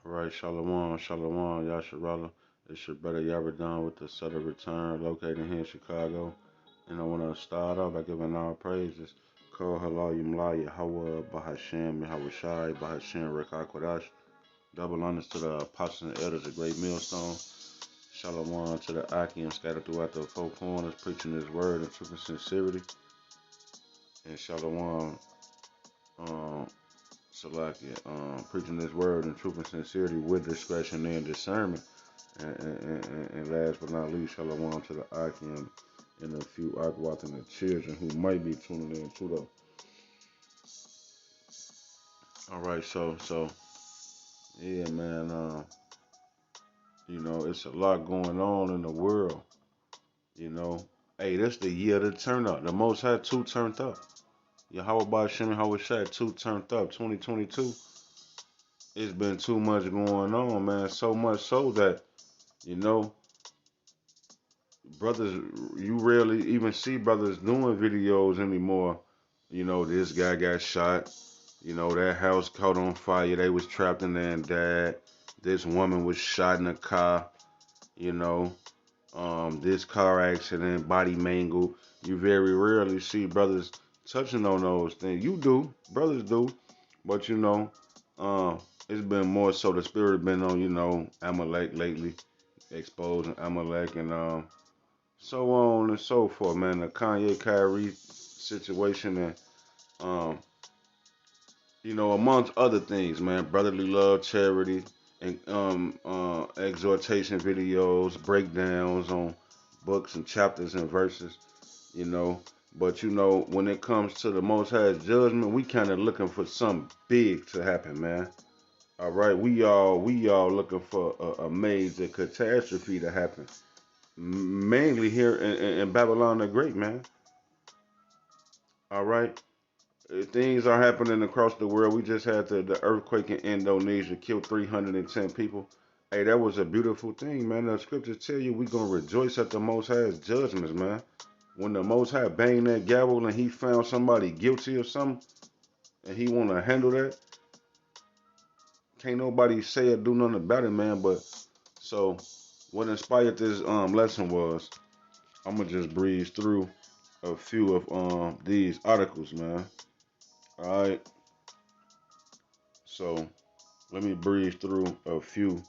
All right, Shalom, Shalom, Yasharala. It's your brother Yabadon with the Sutter Return, located here in Chicago. And I want to start off by giving all praises. Ko halal yumla Yahweh, Bahashem, Yahweh Shai, Bahashem, Rekakwadash. Double honors to the apostles and elders of Great Millstone. Shalom to the Akim scattered throughout the four corners, preaching his word in truth and sincerity. And Shalom, um, Salakia, preaching his word in truth and sincerity with discretion and discernment. And last but not least, shalom to the Akim and a few Akwat and the children who might be tuning in too though. All right, so yeah, man. It's a lot going on in the world. You know, hey, this the year of the turn up. The Most High two turned up. Yahweh Bashim, Yahweh Shai two turned up. 2022. It's been too much going on, man. So much so that you know brothers, you rarely even see brothers doing videos anymore. This guy got shot. That house caught on fire. They was trapped in there and died. This woman was shot in a car. You know, this car accident, body mangled. You very rarely see brothers touching on those things. You do, brothers do, but uh, it's been more so the spirit been on, Amalek lately, exposing Amalek and so on and so forth, man. The Kanye Kyrie situation and um, amongst other things, man. Brotherly love, charity, and exhortation videos, breakdowns on books and chapters and verses, you know. But when it comes to the Most High's judgment, we kind of looking for something big to happen, man. All right, we all looking for a major catastrophe to happen, mainly here in Babylon the Great, man. All right. Things are happening across the world. We just had the earthquake in Indonesia, killed 310 people. Hey, that was a beautiful thing, man. The scriptures tell you we going to rejoice at the Most High's judgments, man. When the Most High banged that gavel and he found somebody guilty of something and he want to handle that, can't nobody say or do nothing about it, man. But so what inspired this lesson was, I'm going to just breeze through a few of these articles, man. All right. So let me breeze through a few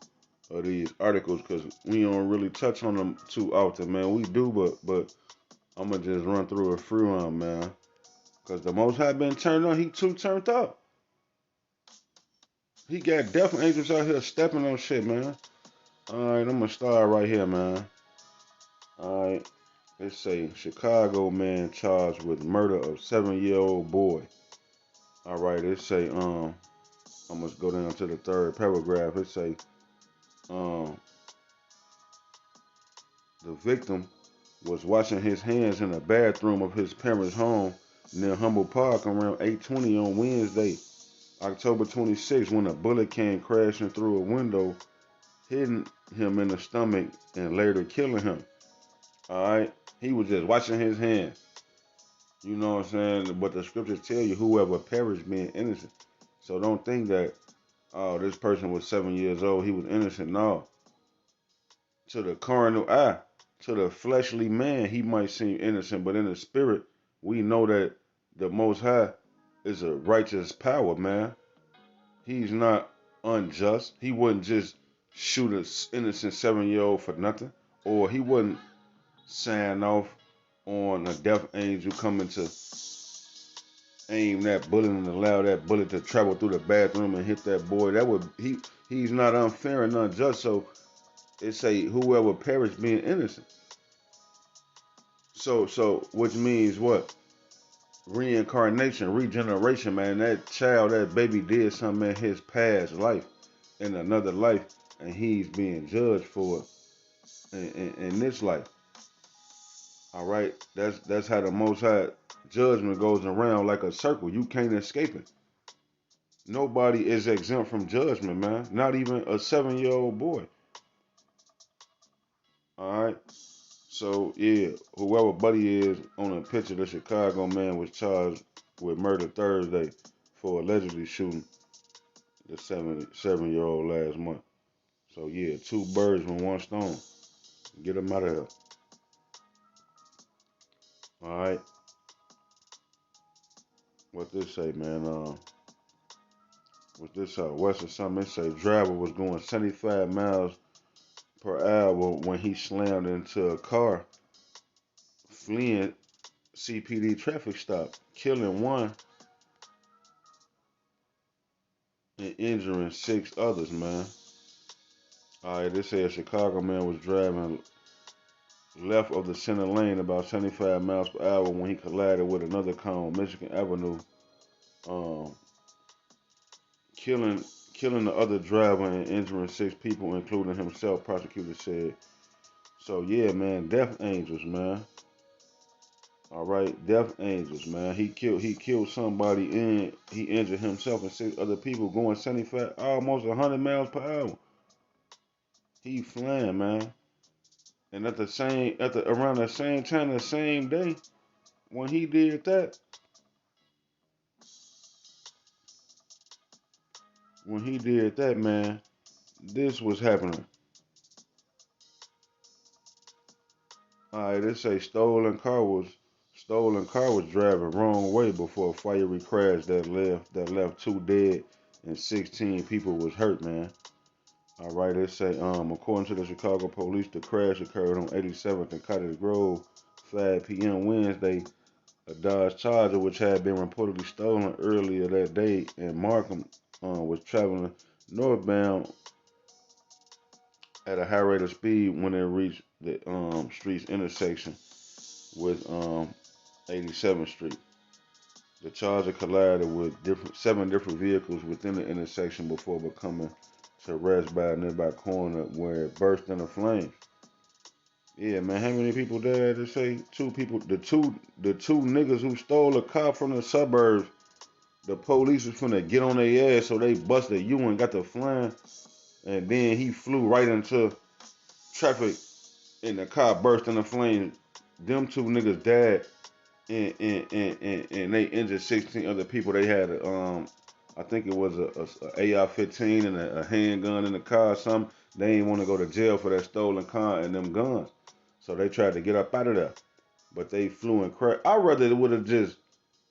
of these articles because we don't really touch on them too often, man. We do, but I'm gonna just run through a few of them, man. Because the Most High been turned on, he too turned up. He got death angels out here stepping on shit, man. All right, I'm gonna start right here, man. All right, let's say Chicago man charged with murder of 7-year-old boy. All right, let's say I'm gonna go down to the third paragraph. Let's say um the victim was washing his hands in the bathroom of his parents' home near Humble Park around 8:20 on Wednesday, October 26, when a bullet came crashing through a window, hitting him in the stomach and later killing him. All right, he was just washing his hands. You know what I'm saying? But the scriptures tell you whoever perished being innocent. So don't think that this person was 7 years old, he was innocent. No, to the carnal eye, to the fleshly man, he might seem innocent, but in the spirit, we know that the Most High is a righteous power, man. He's not unjust. He wouldn't just shoot an innocent 7-year old for nothing, or he wouldn't sign off on a death angel coming to aim that bullet and allow that bullet to travel through the bathroom and hit that boy. That would he's not unfair and unjust. So it say whoever perished being innocent. So which means what? Reincarnation, regeneration, man. That child, that baby did something in his past life, in another life, and he's being judged for it in this life. All right, that's how the Most High judgment goes around like a circle. You can't escape it. Nobody is exempt from judgment, man. Not even a 7-year-old boy. All right. So yeah, whoever Buddy is on the picture, the Chicago man was charged with murder Thursday for allegedly shooting. the 77-year-old last month. So yeah, two birds with one stone. Get him out of here. All right. What this say, man? What this Western Summit say driver was going 75 miles per hour when he slammed into a car, fleeing CPD traffic stop, killing one and injuring six others, man. All right, this says Chicago man was driving left of the center lane about 75 miles per hour when he collided with another car on Michigan Avenue, um, killing killing the other driver and injuring six people, including himself. Prosecutor said. So yeah, man, death angels, man. All right, death angels, man. He killed somebody and he injured himself and six other people going 75, almost 100 miles per hour. He flying, man. And at the around the same time, the same day when he did that, man, this was happening. All right, they say stolen car was driving wrong way before a fiery crash that left two dead and 16 people was hurt, man. All right, they say according to the Chicago police, the crash occurred on 87th and Cottage Grove, 5 p.m. Wednesday. A Dodge Charger, which had been reportedly stolen earlier that day in Markham, was traveling northbound at a high rate of speed when it reached the street's intersection with 87th Street. The Charger collided with seven different vehicles within the intersection before becoming to rest by a nearby corner where it burst into flames. Yeah, man, how many people died? They say two people. The two niggas who stole a car from the suburbs. The police was finna get on their ass, so they busted you and got the flying, and then he flew right into traffic, and the car burst into flames. Them two niggas died, and they injured 16 other people. They had I think it was a AR-15 and a handgun in the car or something. They didn't want to go to jail for that stolen car and them guns, so they tried to get up out of there. But they flew and crashed. I rather it would have just.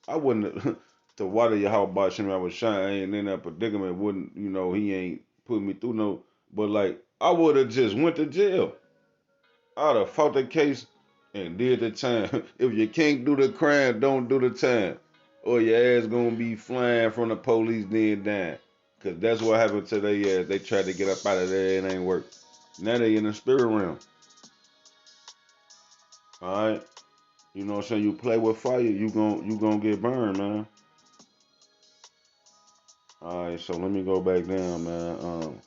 I wouldn't to water your house about him. I was shy. I ain't in that predicament. Wouldn't he ain't put me through no. But like I would have just went to jail. I'd have fought the case and did the time. If you can't do the crime, don't do the time. Or your ass gonna be flying from the police then dying. Cause that's what happened to their ass. They tried to get up out of there, it ain't work. Now they in the spirit realm. Alright? You know what I'm saying? You play with fire, you gon' get burned, man. Alright, so let me go back down, man.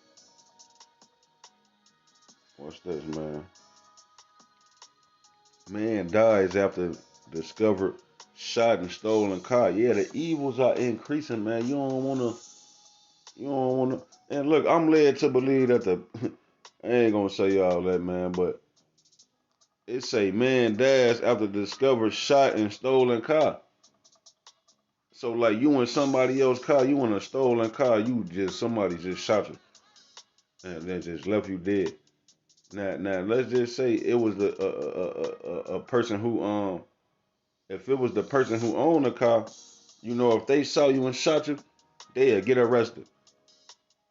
What's this, man? Man dies after discovered shot and stolen car. Yeah, the evils are increasing, man. You don't wanna. And look, I'm led to believe that the. I ain't gonna say all that, man, but it say man dies after discovered shot and stolen car. So like you in somebody else's car, you in a stolen car, somebody just shot you and then just left you dead. Now let's just say it was a person who if it was the person who owned the car, if they saw you and shot you, they'd get arrested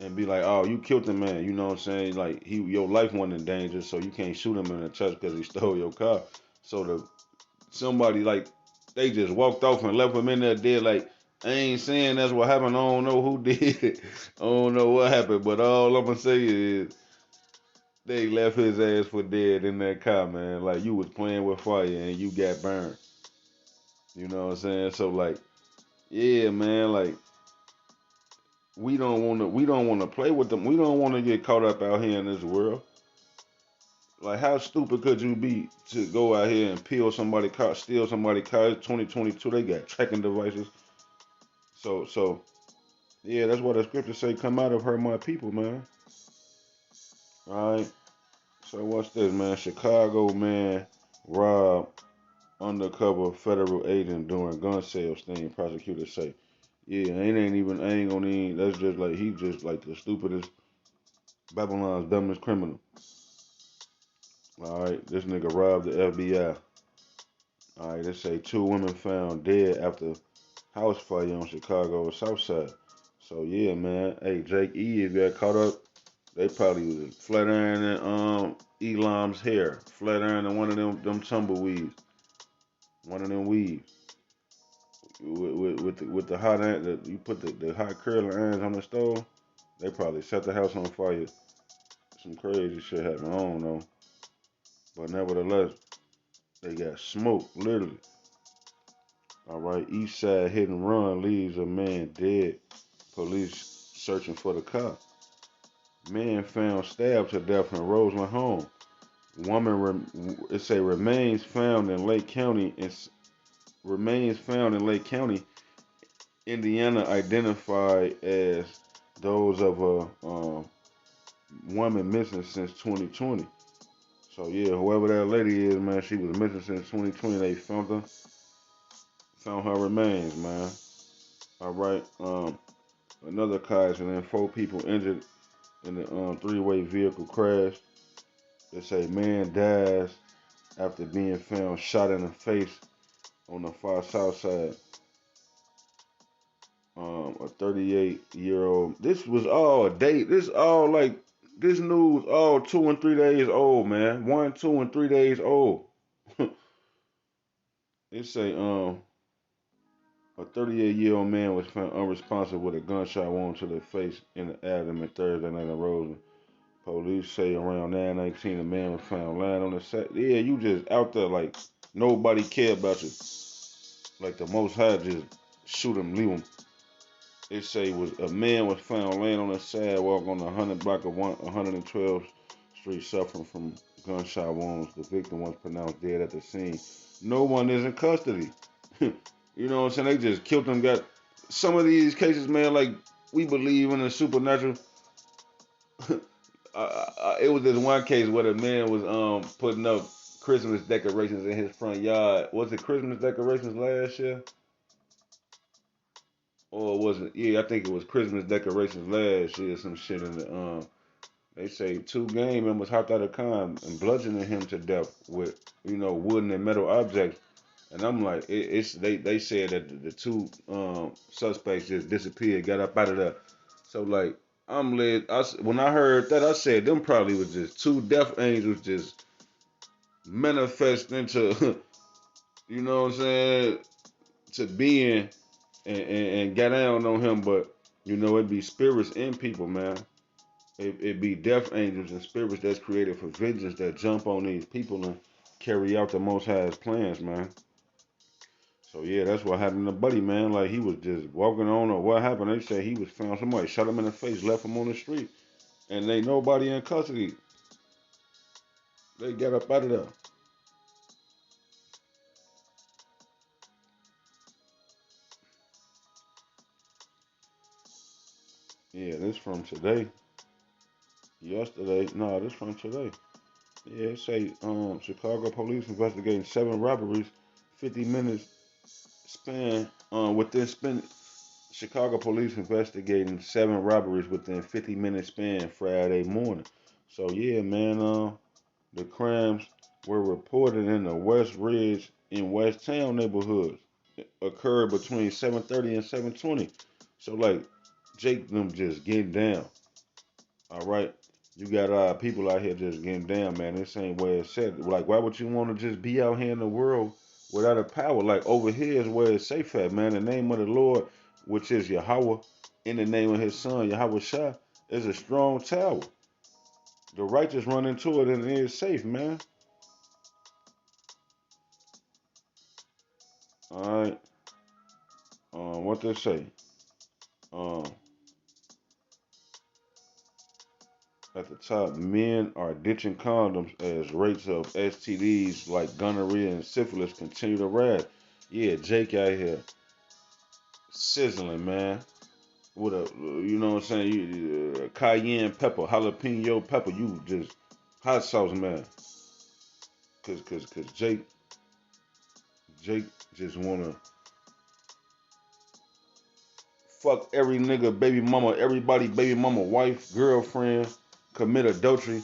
and be like, oh, you killed the man. You know what I'm saying? Like your life wasn't in danger, so you can't shoot him in the chest because he stole your car. So somebody like they just walked off and left him in there dead. Like I ain't saying that's what happened. I don't know who did it. I don't know what happened, but all I'm gonna say is they left his ass for dead in that car, man. Like you was playing with fire and you got burned. You know what I'm saying? So like, yeah, man, like we don't wanna play with them. We don't wanna get caught up out here in this world. Like how stupid could you be to go out here and peel somebody car, steal somebody car? It's 2022. They got tracking devices. So yeah, that's what the scriptures say. Come out of her, my people, man. All right. So what's this, man? Chicago man robbed undercover federal agent during gun sales thing. Prosecutors say. Yeah, I ain't gonna even, that's just like, he just like the stupidest, Babylon's dumbest criminal. Alright, this nigga robbed the FBI. Alright, they say two women found dead after house fire on Chicago South Side. So yeah, man. Hey, Jake E, if you got caught up, they probably was flat ironing Elam's hair, flat ironing one of them tumbleweeds, one of them weaves. With the hot iron, you put the hot curling irons on the stove, they probably set the house on fire. Some crazy shit happened. I don't know, but nevertheless, they got smoked literally. All right, East Side hit and run leaves a man dead. Police searching for the car. Man found stabbed to death in Roseland home. It say remains found in Lake County, Indiana, identified as those of a woman missing since 2020. So yeah, whoever that lady is, man, she was missing since 2020. They found her remains, man. All right. Another car accident. Four people injured in the three-way vehicle crash. They say man dies after being found shot in the face on the far south side. A 38-year-old. This was all a date. This all like this news all 2 and 3 days old, man. 1, 2, and 3 days old. They say a 38-year-old man was found unresponsive with a gunshot wound to the face in the abdomen Thursday night in Roseland. Police say around 9:19 a man was found lying on the set. Yeah, you just out there like nobody care about you. Like the Most High just shoot him, leave him. They say was a man was found laying on the sidewalk on the 100 block of 112th Street suffering from gunshot wounds. The victim was pronounced dead at the scene. No one is in custody. You know what I'm saying? They just killed him. Got some of these cases, man. Like we believe in the supernatural. It was this one case where the man was putting up Christmas decorations in his front yard. Was it Christmas decorations last year? Or was it? Yeah, I think it was Christmas decorations last year. Some shit in the They say two gang members hopped out of car and bludgeoning him to death with wooden and metal objects. And I'm like, they said that the two suspects just disappeared, got up out of there. So like I'm led. When I heard that, I said them probably was just two death angels just manifest into, you know what I'm saying, to being and got down on him. But it be spirits in people, man. It be death angels and spirits that's created for vengeance that jump on these people and carry out the Most High's plans, man. So yeah, that's what happened to Buddy, man. Like he was just walking on, or what happened? They say he was found. Somebody shot him in the face, left him on the street, and ain't nobody in custody. They got up out of there. Yeah, this from today. Yesterday, no, this from today. Yeah, it say Chicago police investigating 7 robberies, 50 minutes span within spin. Chicago police investigating 7 robberies within 50-minute span Friday morning. So yeah, man, the crimes were reported in the West Ridge and West Town neighborhoods. It occurred between 7:30 and 7:20. So like Jake them just getting down. All right. You got people out here just getting down, man. This ain't where it's said. Like, why would you want to just be out here in the world without a power? Like over here is where it's safe at, man. The name of the Lord, which is Yahweh, in the name of His Son Yahweh Shah, is a strong tower. The righteous run into it and it is safe, man. All right. What they say? Um, at the top, men are ditching condoms as rates of STDs like gonorrhea and syphilis continue to rise. Yeah, Jake out here sizzling, man. With a, what I'm saying, cayenne pepper, jalapeno pepper. You just hot sauce, man. Cause Jake just wanna fuck every nigga, baby mama, everybody, baby mama, wife, girlfriend, commit adultery.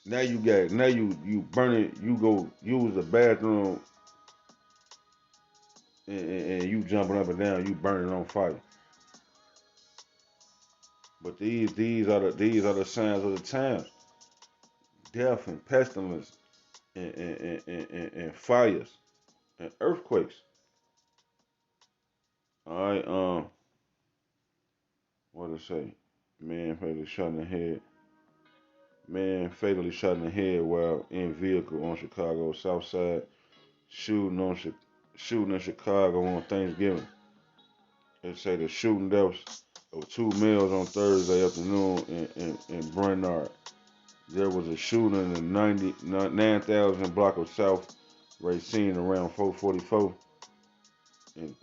Now you burn it. You go use the bathroom and you jumping up and down. You burning on fire. But these are the signs of the times: death and pestilence and fires and earthquakes. All right. What to say? Man fatally shot in the head. Man fatally shot in the head while in vehicle on Chicago South Side. Shooting on shooting in Chicago on Thanksgiving. They say the shooting deaths of two males on Thursday afternoon in Brainerd. There was a shooting in the 9,000 block of South Racine around 4:44 and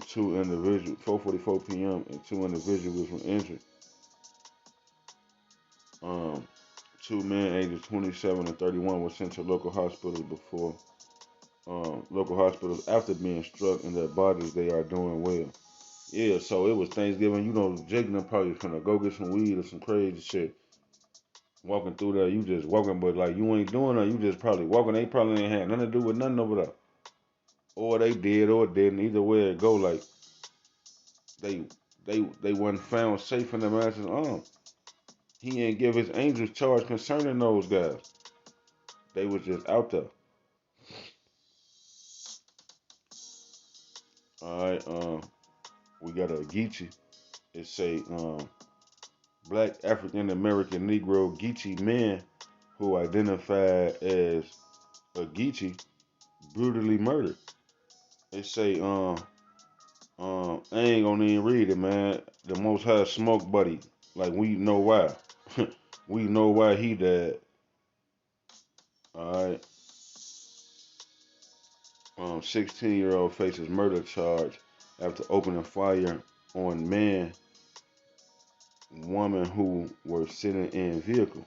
two individuals 4:44 p.m. and two individuals were injured. Um, Two men ages 27 and 31 were sent to local hospitals after being struck in their bodies. They are doing well. Yeah, so it was Thanksgiving. You know, Jake and them probably finna go get some weed or some crazy shit. Walking through there, you just walking, but like you ain't doing it. You just probably walking. They probably ain't had nothing to do with nothing over there, or they did or didn't. Either way it go, like they they wasn't found safe in the master's arms. He ain't give his angels charge concerning those guys. They was just out there. All right, we got a Geechee. It say black African American Negro Geechee man who identified as a Geechee brutally murdered. They say I ain't gonna even read it, man. The Most High smoke buddy. Like we know why. We know why he died. All right. 16-year-old faces murder charge after opening fire on man, woman who were sitting in vehicle.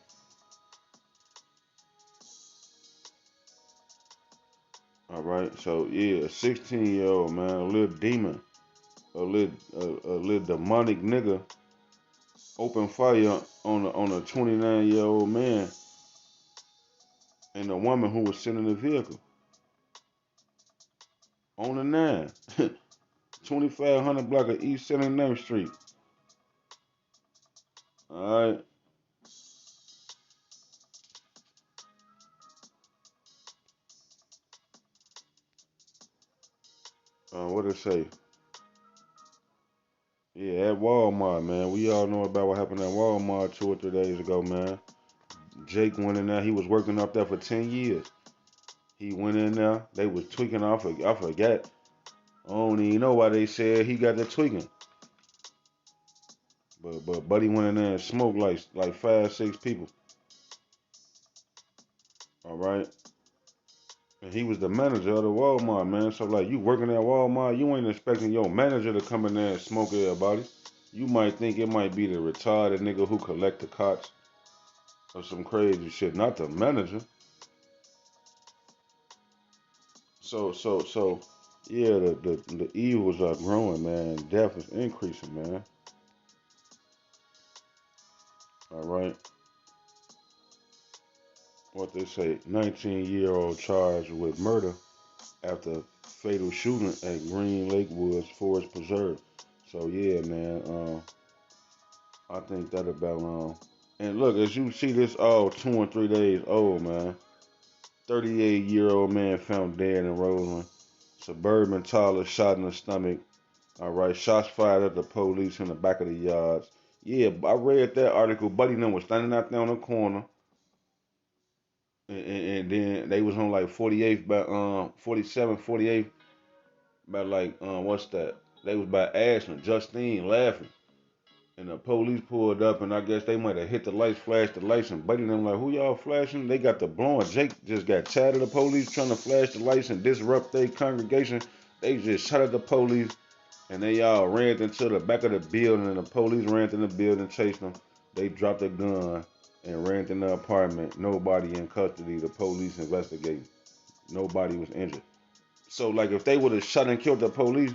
All right. So yeah, a 16-year-old man, a little demon, a little demonic nigga, opened fire on a 29-year-old man and a woman who was sitting in the vehicle on the nine. 2500 block of East 79th Street. All right. What did it say? Yeah, at Walmart, man. We all know about what happened at Walmart 2 or 3 days ago, man. Jake went in there. He was working up there for 10 years. He went in there. They was tweaking off. I forgot. I don't even know why they said he got the tweaking. But Buddy went in there and smoked like 5, 6 people. All right. And he was the manager of the Walmart, man. So like you working at Walmart, you ain't expecting your manager to come in there and smoke everybody. You might think it might be the retarded nigga who collect the cots or some crazy shit, not the manager. So yeah, the evils are growing, man. Death is increasing, man. All right. What they say, 19-year-old charged with murder after fatal shooting at Green Lake Woods Forest Preserve. So yeah, man. I think that about And look, as you see, this all 2 and 3 days old, man. 38-year-old man found dead in Roseland. Suburban toddler shot in the stomach. All right, shots fired at the police in the back of the yards. Yeah, I read that article. Buddy and them was standing out there on the corner, and then they was on like 48th by 47, 48th by like what's that? They was by Ashland, Justine laughing. And the police pulled up, and I guess they might have hit the lights, flashed the lights, and Buddy and them like, who y'all flashing? They got the blowing. Jake just got tired of the police trying to flash the lights and disrupt their congregation. They just shot at the police, and they all ran into the back of the building, and the police ran in the building, chased them. They dropped a gun and ran in the apartment. Nobody in custody. The police investigating. Nobody was injured. So, like, if they would have shot and killed the police,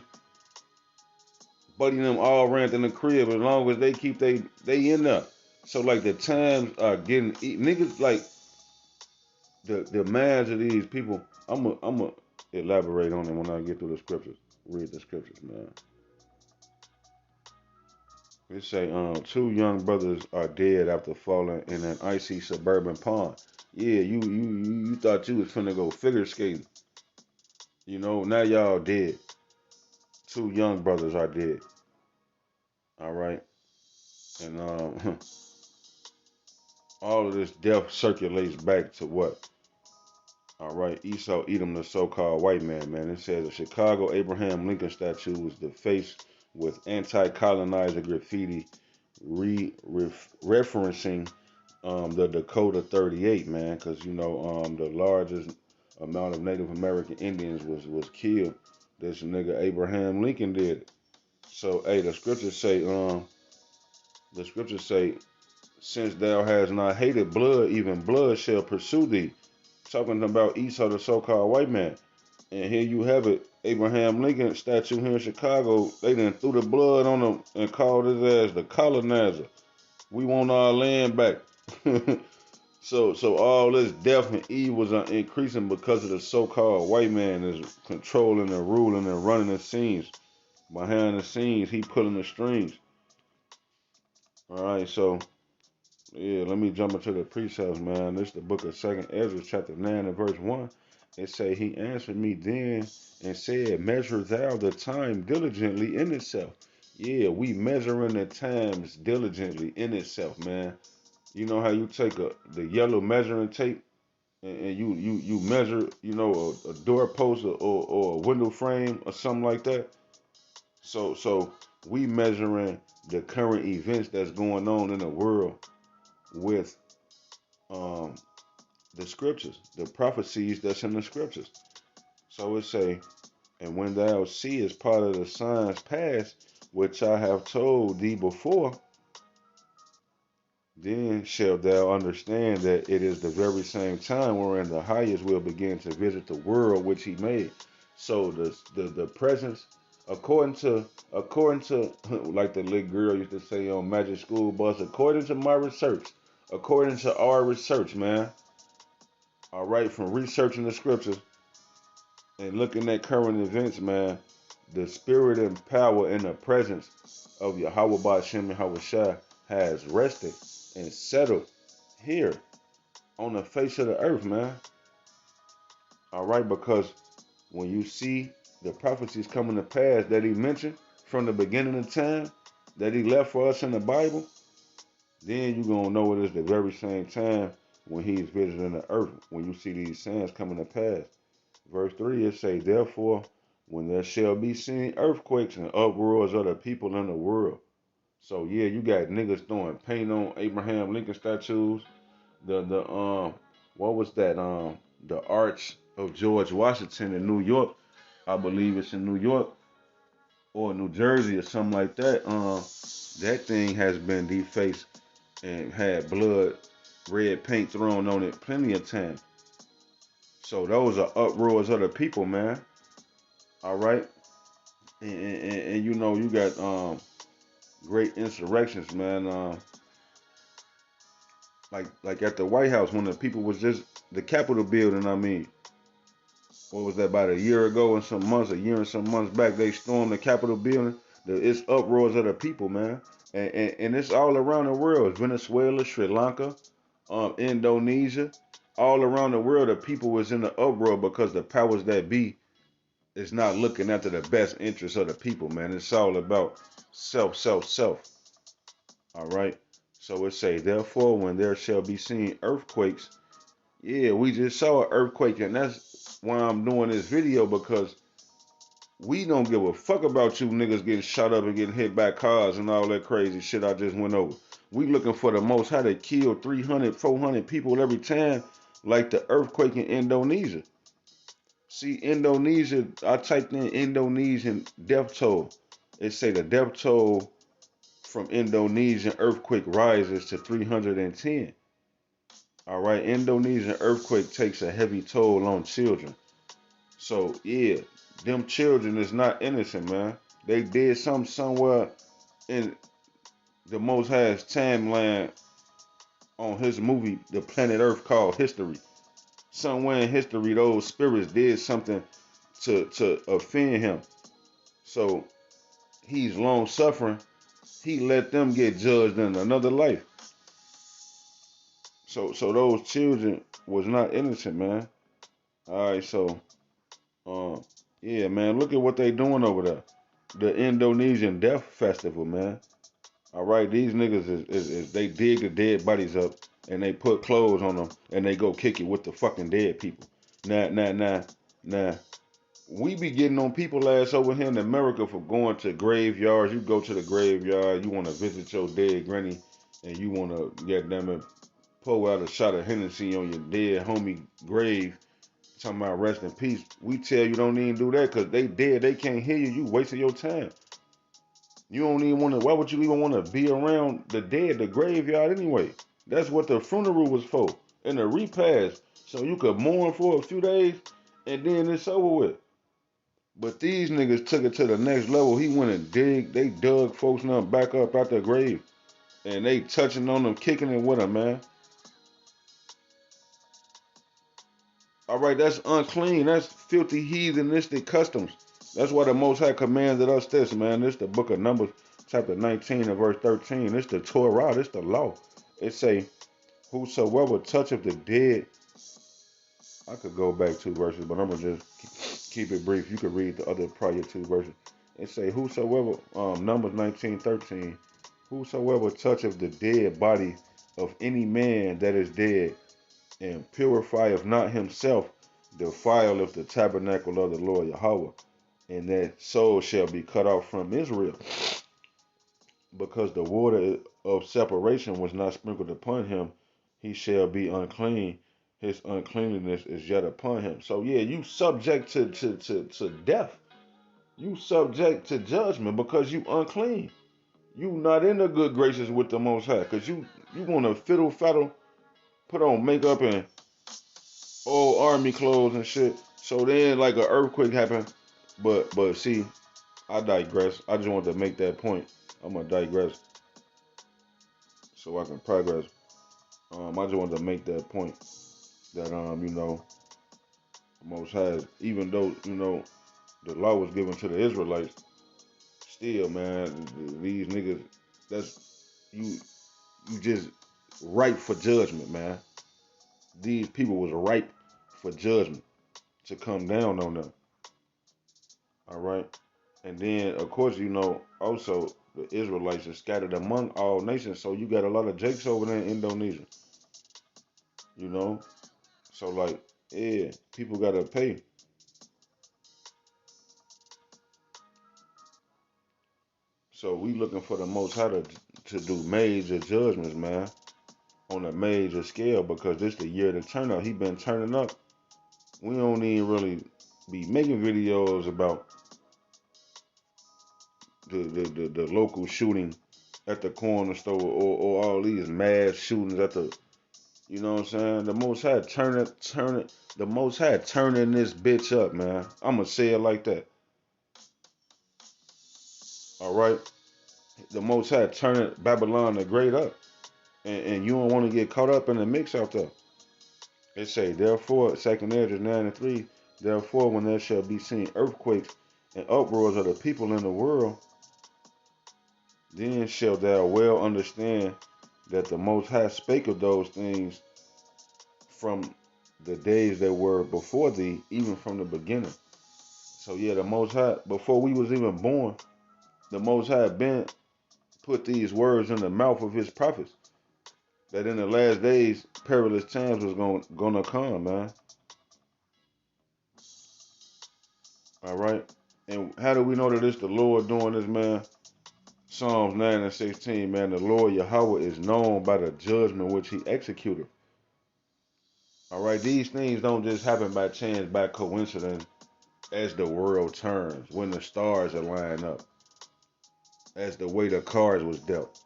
Buddy them all ran in the crib as long as they keep they in there. So like the times are getting niggas like the minds of these people. I'm a elaborate on it when I get through the scriptures. Read the scriptures, man. It say two young brothers are dead after falling in an icy suburban pond. Yeah, you thought you was finna go figure skating. You know, now y'all dead. Two young brothers are dead. All right. And all of this death circulates back to what? All right, Esau Edom, the so-called white man, man. It says the Chicago Abraham Lincoln statue was defaced with anti-colonizer graffiti referencing the Dakota 38, man, because you know the largest amount of Native American Indians was killed. This nigga Abraham Lincoln did it. So hey, the scriptures say, since thou hast not hated blood, even blood shall pursue thee. Talking about Esau, the so-called white man. And here you have it, Abraham Lincoln statue here in Chicago. They done threw the blood on him and called his ass the colonizer. We want our land back. So all this death and evils are increasing because of the so-called white man is controlling and ruling and running the scenes. Behind the scenes, he pulling the strings. All right, so yeah, let me jump into the precepts, man. This is the book of Second Ezra, chapter 9 and verse 1. It say, he answered me then and said, measure thou the time diligently in itself. Yeah, we measuring the times diligently in itself, man. You know how you take the yellow measuring tape and you measure, you know, a doorpost or a window frame or something like that. So we measuring the current events that's going on in the world with um the scriptures, the prophecies that's in the scriptures. So it say, and when thou seest part of the signs past, which I have told thee before, then shalt thou understand that it is the very same time wherein the highest will begin to visit the world which he made. So the presence, according to like the little girl used to say on Magic School Bus, according to my research, according to our research, man. All right, from researching the scriptures and looking at current events, man, the spirit and power and the presence of Yahweh Ba'Shem and Hawashai has rested and settled here on the face of the earth, man. All right, because when you see the prophecies coming to pass that he mentioned from the beginning of time, that he left for us in the Bible, then you're going to know it is the very same time when he's visiting the earth, when you see these signs coming to pass. Verse 3, it say, therefore, when there shall be seen earthquakes and uproars of the people in the world. So yeah, you got niggas throwing paint on Abraham Lincoln statues. The what was that? The Arch of George Washington in New York. I believe it's in New York or New Jersey or something like that. That thing has been defaced and had blood, red paint thrown on it plenty of times. So those are uproars of the people, man. All right, and you know you got great insurrections, man. Like at the White House when the people was just the Capitol building. I mean, what was that, about a year ago and some months, a year and some months back? They stormed the Capitol building. It's uproars of the people, man, and it's all around the world. Venezuela, Sri Lanka, Indonesia, all around the world. The people was in the uproar because the powers that be is not looking after the best interests of the people, man. It's all about self, self, self. All right. So it say, therefore, when there shall be seen earthquakes. Yeah, we just saw an earthquake, and that's why I'm doing this video, because we don't give a fuck about you niggas getting shot up and getting hit by cars and all that crazy shit I just went over. We looking for the most, how they kill 300, 400 people every time, like the earthquake in Indonesia. See, Indonesia, I typed in Indonesian death toll. It say the death toll from Indonesian earthquake rises to 310. All right, Indonesian earthquake takes a heavy toll on children. So yeah, them children is not innocent, man. They did something somewhere in the Most High's timeline on his movie, The Planet Earth, called History. Somewhere in history, those spirits did something to offend him. So he's long suffering. He let them get judged in another life. So those children was not innocent, man. All right, so yeah, man, look at what they doing over there. The Indonesian Death Festival, man. All right, these niggas is they dig the dead bodies up and they put clothes on them and they go kick it with the fucking dead people. Now. We be getting on people ass over here in America for going to graveyards. You go to the graveyard, you want to visit your dead granny, and you want to, goddamn it, pull out a shot of Hennessy on your dead homie grave, talking about rest in peace. We tell you don't even do that because they dead. They can't hear you. You wasting your time. You don't even want to. Why would you even want to be around the dead, the graveyard anyway? That's what the funeral was for, and the repast, so you could mourn for a few days, and then it's over with. But these niggas took it to the next level. He went and they dug folks now back up out their grave. And they touching on them, kicking it with them, man. All right, that's unclean. That's filthy heathenistic customs. That's why the Most High commanded us this, man. This the book of Numbers, chapter 19 and verse 13. This the Torah, this the law. It say, whosoever toucheth the dead. I could go back 2 verses, but I'm gonna just keep it brief. You could read the other prior 2 verses. It say, whosoever, Numbers 19:13, whosoever toucheth the dead body of any man that is dead, and purifieth not himself, defileth the tabernacle of the Lord Yahweh, and that soul shall be cut off from Israel, because the water of separation was not sprinkled upon him, he shall be unclean. His uncleanliness is yet upon him. So yeah, you subject to death. You subject to judgment because you unclean. You not in the good graces with the Most High, cause you want to fiddle faddle, put on makeup and old army clothes and shit. So then like an earthquake happened. But see, I digress. I just wanted to make that point. I'm gonna digress so I can progress. I just wanted to make that point that Most High, even though the law was given to the Israelites, still man, these niggas, that's you you just ripe for judgment, man. These people was ripe for judgment to come down on them. All right. And then, of course, also the Israelites are scattered among all nations. So you got a lot of Jakes over there in Indonesia, you know? So, like, yeah, people got to pay. So we looking for the Most High to do major judgments, man, on a major scale because this the year to turn up. He been turning up. We don't even really be making videos about the local shooting at the corner store or all these mass shootings at the, you know what I'm saying? The Most High turn it. The Most High turning this bitch up, man. I'ma say it like that. All right. The Most High turning Babylon the Great up, and you don't want to get caught up in the mix out there. It say, therefore, Second Ezra 9:3. Therefore, when there shall be seen earthquakes and uproars of the people in the world, then shalt thou well understand that the Most High spake of those things from the days that were before thee, even from the beginning. So yeah, the Most High, before we was even born, the Most High been put these words in the mouth of his prophets that in the last days perilous times was gonna come, man. All right. And how do we know that it's the Lord doing this, man? Psalms 9:16, man. The Lord Yahweh is known by the judgment which he executed. All right. These things don't just happen by chance, by coincidence, as the world turns, when the stars align up, as the way the cards was dealt.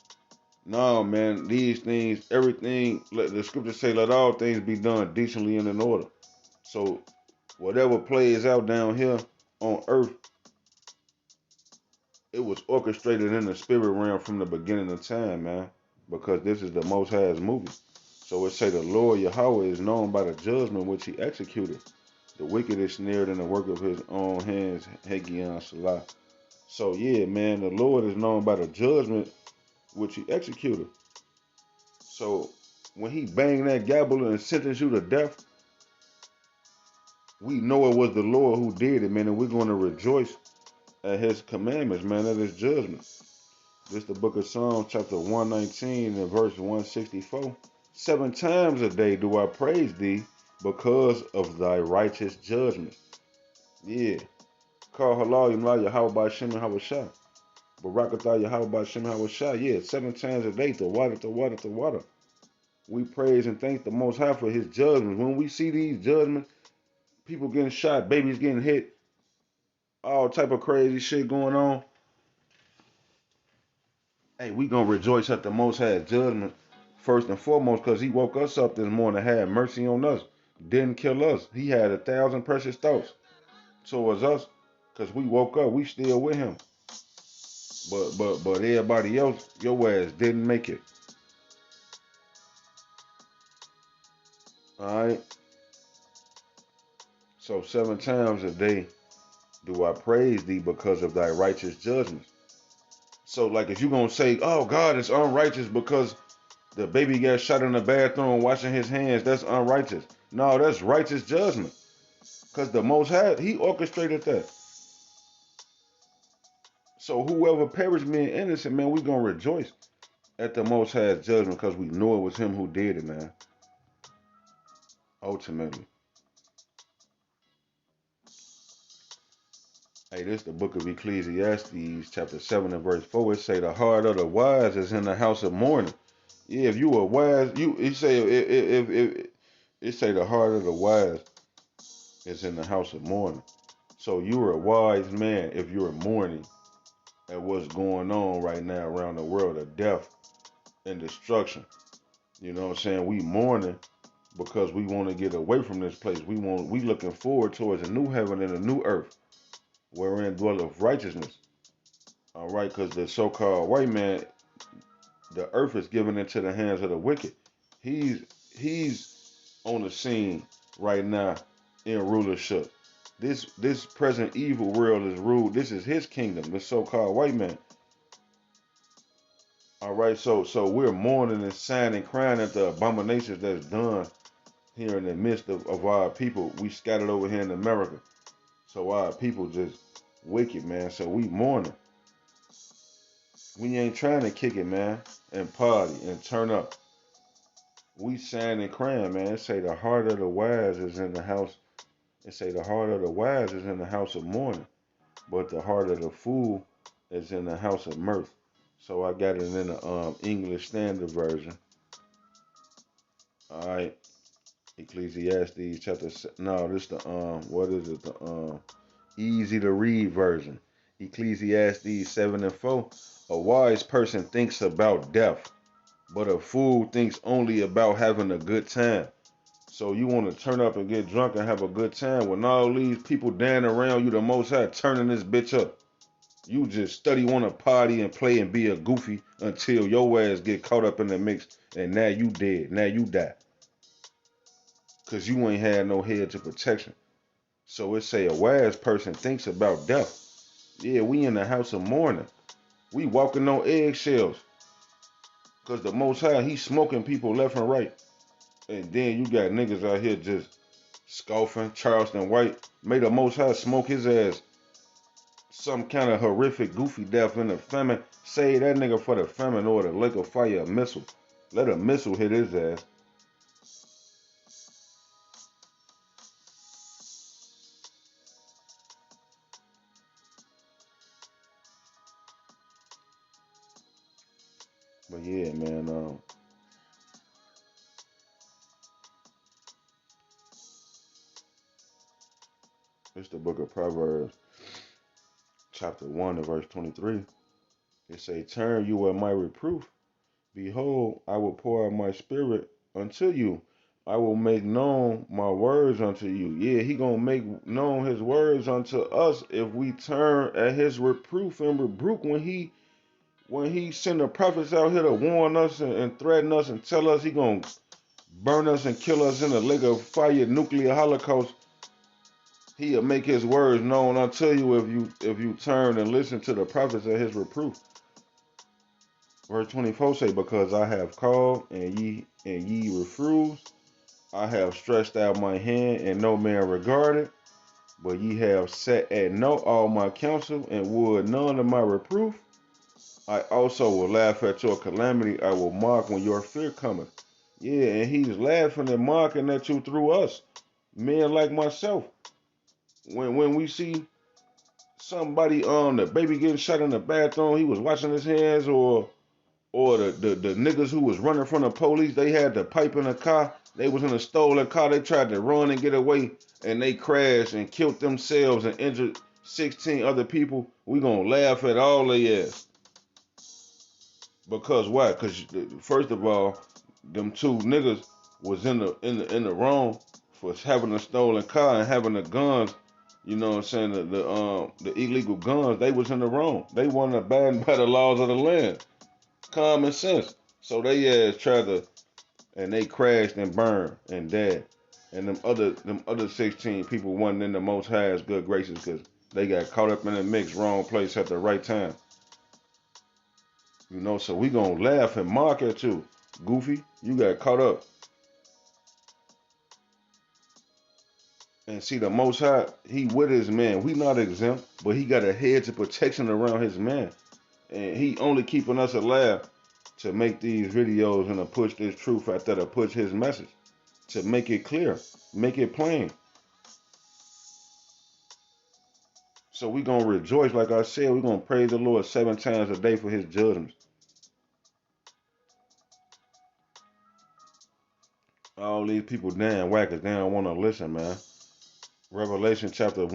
No, man, these things, everything, let the scriptures say, let all things be done decently and in order. So whatever plays out down here on earth It was orchestrated in the spirit realm from the beginning of time, man. Because this is the Most High's movie. So it say the Lord Yahweh is known by the judgment which he executed. The wicked is snared in the work of his own hands, Hagion Salah. So yeah, man, the Lord is known by the judgment which he executed. So when he banged that gavel and sentenced you to death, we know it was the Lord who did it, man, and we're going to rejoice at his commandments, man, at his judgment. This is the book of Psalms, chapter 119 and verse 164. 7 times a day do I praise thee because of thy righteous judgment. Yeah. Call halal yamla Yahweh by Shem and Hawashah. Barakatah Yahweh by Shem and Hawashah. Yeah, 7 times a day, the water, the water, the water. We praise and thank the Most High for his judgments. When we see these judgments, people getting shot, babies getting hit, all type of crazy shit going on, hey, we gonna rejoice at the Most High's judgment first and foremost, because he woke us up this morning, had mercy on us, didn't kill us. He had 1,000 precious thoughts towards us, because we woke up, we still with him. But everybody else, your ass didn't make it. All right. So 7 times a day do I praise thee because of thy righteous judgments. So like if you gonna say, oh God is unrighteous because the baby got shot in the bathroom washing his hands, that's unrighteous. No, that's righteous judgment. Because the Most High, he orchestrated that. So whoever perished being innocent, man, we gonna rejoice at the Most High's judgment because we know it was him who did it, man. Ultimately. Hey, this is the book of Ecclesiastes, chapter 7 and verse 4. It say the heart of the wise is in the house of mourning. Yeah, if you are wise, it say if it say the heart of the wise is in the house of mourning. So you're a wise man if you're mourning at what's going on right now around the world of death and destruction. You know what I'm saying? We mourning because we want to get away from this place. We looking forward towards a new heaven and a new earth wherein dwelleth righteousness. All right, because the so-called white man, the earth is given into the hands of the wicked. He's on the scene right now in rulership. This present evil world is ruled. This is his kingdom, the so-called white man. All right, so we're mourning and sighing and crying at the abominations that's done here in the midst of our people. We scattered over here in America. So our people just wicked, man. So we mourning. We ain't trying to kick it, man, and party and turn up. We sighing and crying, man. It say the heart of the wise is in the house. It say the heart of the wise is in the house of mourning, but the heart of the fool is in the house of mirth. So I got it in the English Standard Version. All right, Ecclesiastes chapter. No, this the what is it? The easy to read version. Ecclesiastes 7 and 4. A wise person thinks about death, but a fool thinks only about having a good time. So you want to turn up and get drunk and have a good time when all these people down around you, the Most High turning this bitch up. You just study want to party and play and be a goofy until your ass get caught up in the mix and now you dead. Now you die. Cause you ain't had no head to protection. So it say a wise person thinks about death. Yeah, we in the house of mourning. We walking on eggshells. Cause the Most High, he smoking people left and right. And then you got niggas out here just scoffing. Charleston White made the Most High smoke his ass some kind of horrific, goofy death in the famine. Save that nigga for the famine or the lake of fire, a missile. Let a missile hit his ass. But yeah, man, it's the book of Proverbs, chapter 1 and verse 23. It say, turn you at my reproof. Behold, I will pour out my spirit unto you. I will make known my words unto you. Yeah, he gonna make known his words unto us if we turn at his reproof and rebuke when he send the prophets out here to warn us and threaten us and tell us he gonna burn us and kill us in a lake of fire, nuclear holocaust. He'll make his words known unto you if you turn and listen to the prophets at his reproof. Verse 24 say, because I have called and ye refused, I have stretched out my hand and no man regarded, but ye have set at naught all my counsel and would none of my reproof. I also will laugh at your calamity. I will mock when your fear cometh. Yeah, and he's laughing and mocking at you through us, men like myself. When we see somebody the baby getting shot in the bathroom, he was washing his hands, or the niggas who was running from the police, they had the pipe in the car. They was in a stolen car. They tried to run and get away, and they crashed and killed themselves and injured 16 other people. We gonna laugh at all they ass. Because why? Because first of all, them two niggas was in the wrong for having a stolen car and having the guns. You know what I'm saying? The illegal guns. They was in the wrong. They wasn't abiding by the laws of the land. Common sense. So they ass tried to, and they crashed and burned and died. And them other 16 people wasn't in the Most High's good graces because they got caught up in the mix, wrong place at the right time. You know, so we gonna laugh and mock at you, Goofy. You got caught up. And see, the Most High, he with his man. We not exempt, but he got a hedge of protection around his man. And he only keeping us alive to make these videos and to push this truth out there, to push his message, to make it clear, make it plain. So we gonna rejoice, like I said, we gonna praise the Lord 7 times a day for his judgments. All these people damn whackers, they don't wanna listen, man. Revelation chapter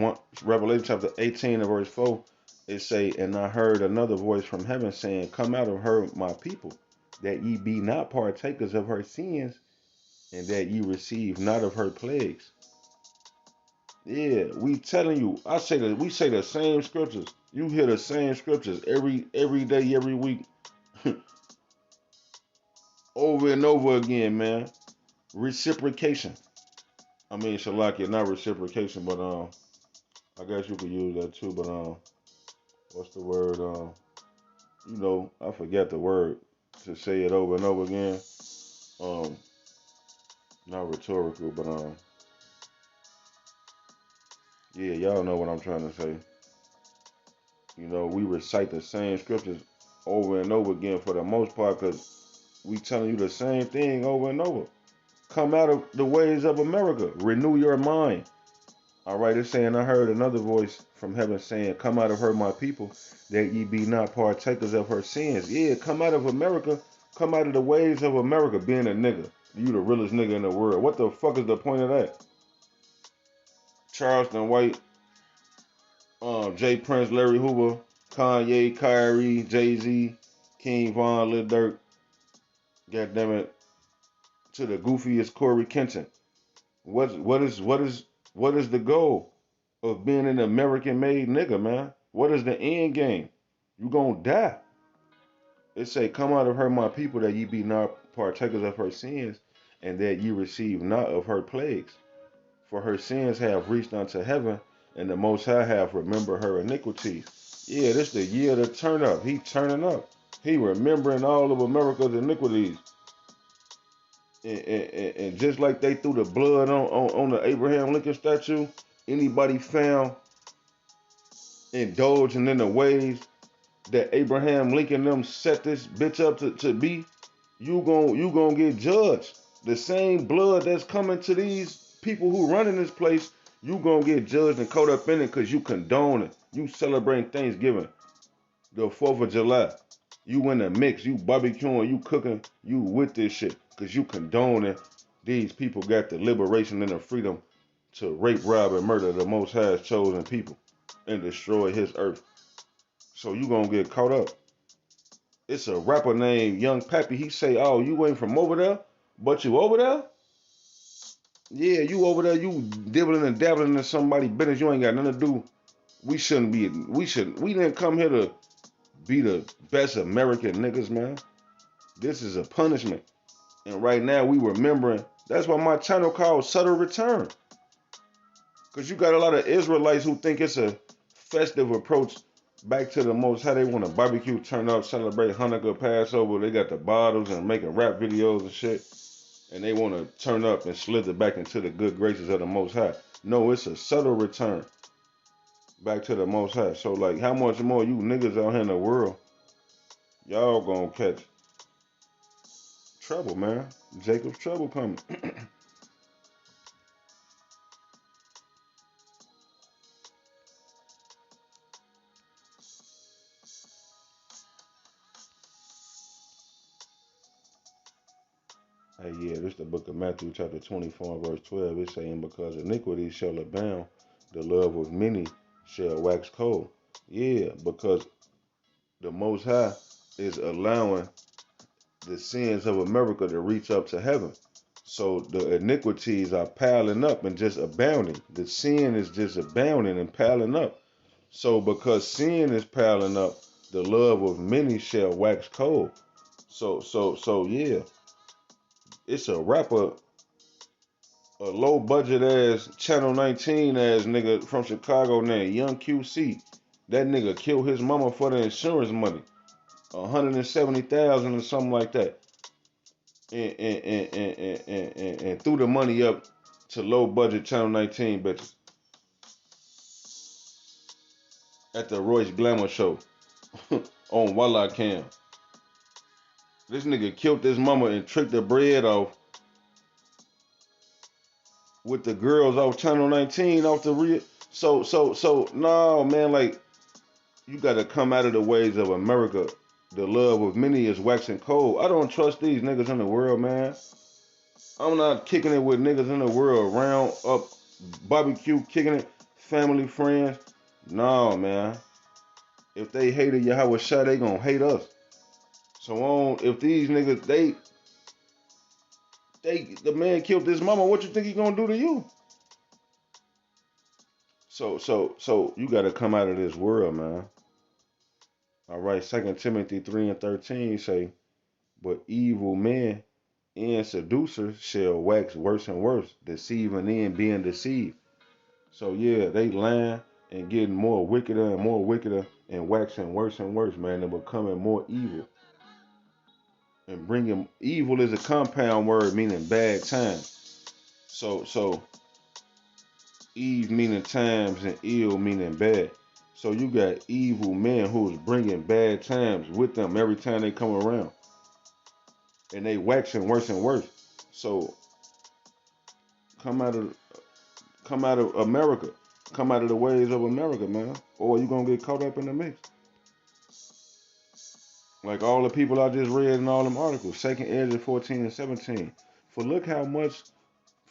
18 and verse 4, it say, and I heard another voice from heaven saying, come out of her, my people, that ye be not partakers of her sins, and that ye receive not of her plagues. Yeah, we telling you. I say that we say the same scriptures. You hear the same scriptures every day, every week, over and over again, man. Reciprocation. I mean, Shalakia, not reciprocation, but I guess you could use that too. But what's the word? I forget the word to say it over and over again. Um, not rhetorical, but yeah, y'all know what I'm trying to say. You know, we recite the same scriptures over and over again for the most part, because we telling you the same thing over and over. Come out of the ways of America. Renew your mind. All right, it's saying, I heard another voice from heaven saying, come out of her, my people, that ye be not partakers of her sins. Yeah, come out of America. Come out of the ways of America, being a nigga. You the realest nigga in the world. What the fuck is the point of that? Charleston White, Jay Prince, Larry Hoover, Kanye, Kyrie, Jay-Z, King Von, Lil Durk, goddammit, to the goofiest Corey Kenton. What is the goal of being an American-made nigga, man? What is the end game? You gonna die. It say, come out of her, my people, that ye be not partakers of her sins, and that ye receive not of her plagues. For her sins have reached unto heaven, and the Most High have remembered her iniquities. Yeah, this the year to turn up. He turning up. He remembering all of America's iniquities. And just like they threw the blood on the Abraham Lincoln statue, anybody found indulging in the ways that Abraham Lincoln them set this bitch up to be, you gon' get judged. The same blood that's coming to these people who running this place, you gonna get judged and caught up in it because you condone it. You celebrating Thanksgiving, the 4th of July. You in the mix, you barbecuing, you cooking, you with this shit because you condoning these people got the liberation and the freedom to rape, rob, and murder the Most High's chosen people and destroy his earth. So you gonna get caught up. It's a rapper named Young Pappy. He say, oh, you ain't from over there, but you over there? Yeah, you over there, you dibbling and dabbling in somebody's business you ain't got nothing to do. We shouldn't be. We didn't come here to be the best American niggas, man. This is a punishment. And right now we remembering. That's why my channel called Subtle Return. Cause you got a lot of Israelites who think it's a festive approach back to the most how they want to barbecue, turn up, celebrate Hanukkah, Passover. They got the bottles and making rap videos and shit. And they want to turn up and slither back into the good graces of the Most High. No, it's a subtle return back to the Most High. So like, how much more you niggas out here in the world, y'all gonna catch trouble, man? Jacob's trouble coming. Hey, yeah, this is the book of Matthew, chapter 24, verse 12. It's saying, because iniquity shall abound, the love of many shall wax cold. Yeah, because the Most High is allowing the sins of America to reach up to heaven. So the iniquities are piling up and just abounding. The sin is just abounding and piling up. So because sin is piling up, the love of many shall wax cold. So yeah, it's a rapper, a low budget ass Channel 19 ass nigga from Chicago named Young QC. That nigga killed his mama for the insurance money, 170,000 or something like that, and threw the money up to low budget Channel 19 bitches at the Royce Glamour show on Walla Cam. This nigga killed his mama and tricked the bread off with the girls off Channel 19 off the real. So no man, like you gotta come out of the ways of America. The love of many is waxing cold. I don't trust these niggas in the world, man. I'm not kicking it with niggas in the world, round up, barbecue, kicking it, family, friends. No, man. If they hated Yahweh Shai, they gonna hate us. So on, if these niggas, the man killed his mama, what you think he gonna do to you? So you gotta come out of this world, man. All right, 2 Timothy 3 and 13 say, but evil men and seducers shall wax worse and worse, deceiving and being deceived. So yeah, they lying and getting more wickeder and waxing worse and worse, man, and becoming more evil. And bringing evil is a compound word meaning bad times. So Eve meaning times and ill meaning bad. So you got evil men who's bringing bad times with them every time they come around, and they waxing worse and worse. So come out of come out of America, come out of the ways of America, man, or you gonna get caught up in the mix. Like all the people I just read in all them articles, Second Ezra 14 and 17. For look how much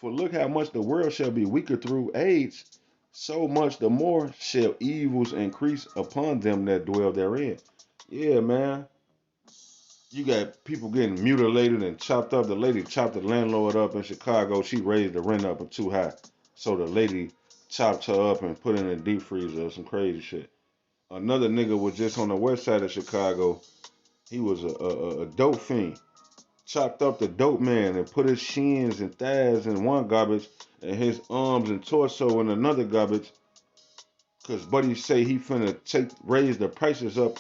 For look how much the world shall be weaker through age, so much the more shall evils increase upon them that dwell therein. Yeah, man. You got people getting mutilated and chopped up. The lady chopped the landlord up in Chicago. She raised the rent up too high. So the lady chopped her up and put in a deep freezer or some crazy shit. Another nigga was just on the west side of Chicago. He was a dope fiend. Chopped up the dope man and put his shins and thighs in one garbage and his arms and torso in another garbage. Cause Buddy say he finna raise the prices up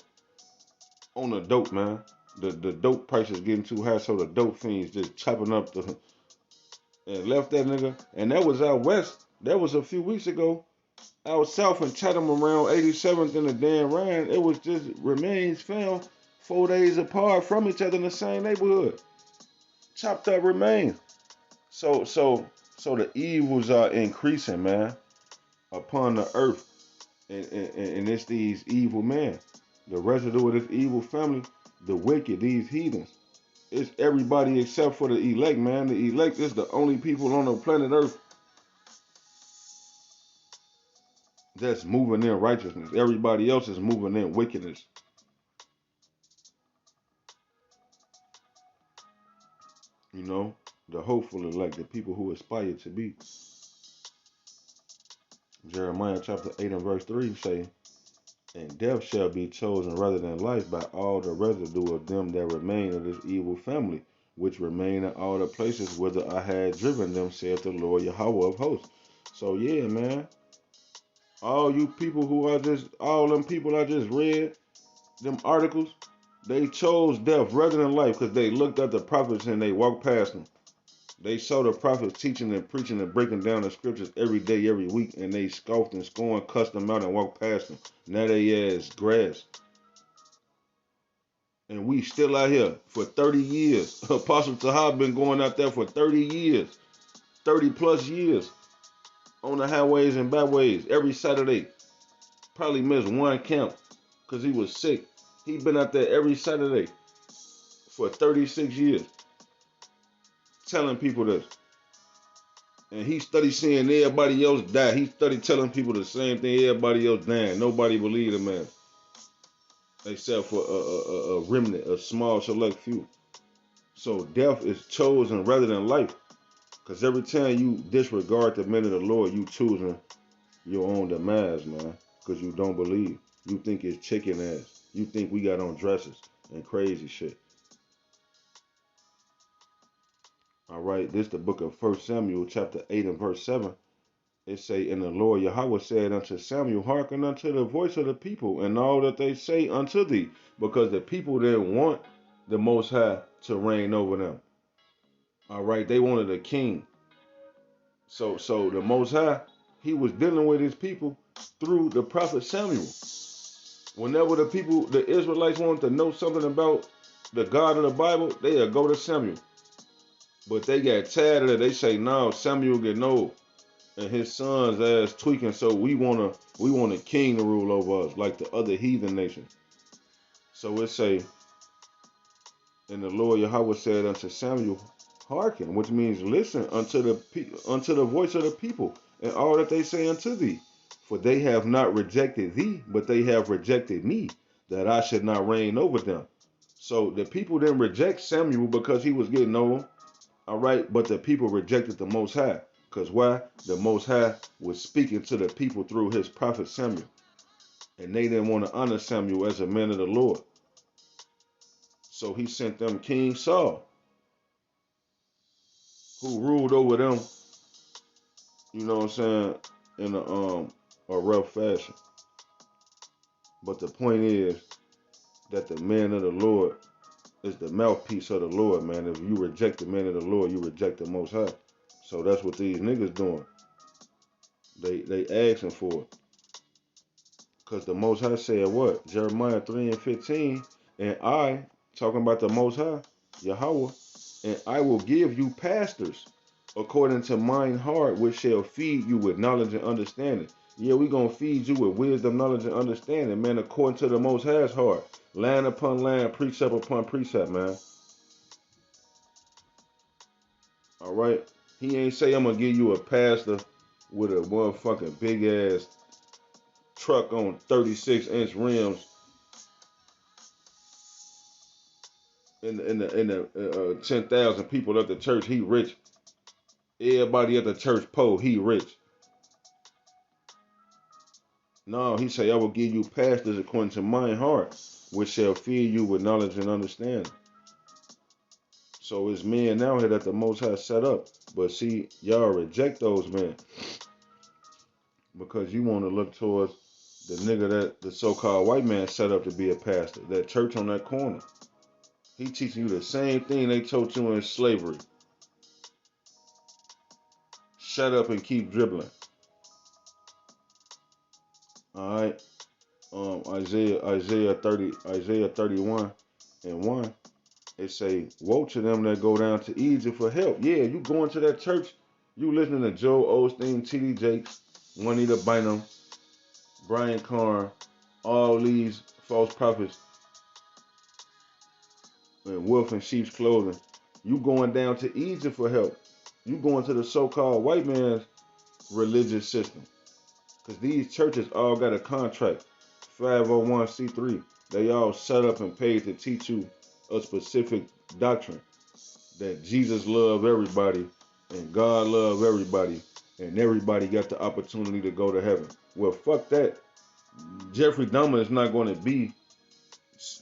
on the dope, man. The dope prices getting too high, so the dope fiends just chopping up the and left that nigga. And that was out west. That was a few weeks ago. Out south in Chatham around 87th and the Dan Ryan, it was just remains found 4 days apart from each other in the same neighborhood. Chopped up remains. So the evils are increasing, man, upon the earth, and it's these evil men, the residue of this evil family, the wicked, these heathens. It's everybody except for the elect, man. The elect is the only people on the planet Earth that's moving in righteousness. Everybody else is moving in wickedness. You know, the hopeful elect, the people who aspire to be. Jeremiah chapter 8 and verse 3 say, and death shall be chosen rather than life by all the residue of them that remain of this evil family, which remain in all the places whither I had driven them, saith the Lord Yahweh of hosts. So yeah, man, all you people all them people I just read, them articles, they chose death rather than life because they looked at the prophets and they walked past them. They saw the prophets teaching and preaching and breaking down the scriptures every day, every week, and they scoffed and scorned, cussed them out, and walked past them. Now they as grass. And we still out here for 30 years. Apostle Tahab been going out there for 30 years, 30 plus years, on the highways and byways every Saturday. Probably missed one camp because he was sick. He been out there every Saturday for 36 years telling people this. And he studied seeing everybody else die. He studied telling people the same thing everybody else dying. Nobody believed him, man. Except for a remnant, a small select few. So death is chosen rather than life. Because every time you disregard the men of the Lord, you choosing your own demise, man. Because you don't believe. You think it's chicken ass. You think we got on dresses and crazy shit. All right, this is the book of 1 Samuel, chapter 8 and verse 7. It say, and the Lord Yahweh said unto Samuel, hearken unto the voice of the people, and all that they say unto thee, because the people didn't want the Most High to reign over them. All right, they wanted a king. So the Most High, he was dealing with his people through the prophet Samuel. Whenever the Israelites wanted to know something about the God of the Bible, they'd go to Samuel. But they got tired of it. They say, no, Samuel getting old. And his son's ass tweaking, so we want a king to rule over us, like the other heathen nations. So it say, and the Lord Yahweh said unto Samuel, hearken, which means listen unto the voice of the people, and all that they say unto thee. For they have not rejected thee, but they have rejected me, that I should not reign over them. So the people didn't reject Samuel because he was getting old, all right, but the people rejected the Most High. Because why? The Most High was speaking to the people through his prophet Samuel. And they didn't want to honor Samuel as a man of the Lord. So he sent them King Saul, who ruled over them, you know what I'm saying, in a rough fashion. But the point is that the man of the Lord is the mouthpiece of the Lord, man. If you reject the man of the Lord, you reject the Most High. So that's what these niggas doing. They asking for it. Because the Most High said what? Jeremiah 3 and 15. And I, talking about the Most High, Yahweh, and I will give you pastors according to mine heart, which shall feed you with knowledge and understanding. Yeah, we going to feed you with wisdom, knowledge, and understanding, man, according to the Most High's heart. Line upon line, precept upon precept, man. All right? He ain't say, I'm going to give you a pastor with a motherfucking big ass truck on 36-inch rims in the 10,000 people at the church. He rich. Everybody at the church poor. He rich. No, he say, I will give you pastors according to mine heart, which shall feed you with knowledge and understanding. So it's men now here that the Most High set up. But see, y'all reject those men because you want to look towards the nigga that the so-called white man set up to be a pastor. That church on that corner. He teaching you the same thing they taught you in slavery. Shut up and keep dribbling. All right. Isaiah 31 and 1. It say, woe to them that go down to Egypt for help. Yeah, you going to that church, you listening to Joel Osteen, T.D. Jakes, Juanita Bynum, Brian Carn, all these false prophets, and wolf in sheep's clothing. You going down to Egypt for help. You going to the so-called white man's religious system. Because these churches all got a contract, 501c3. They all set up and paid to teach you a specific doctrine. that Jesus loved everybody and God loved everybody and everybody got the opportunity to go to heaven. Well, fuck that. Jeffrey Dahmer is not going to be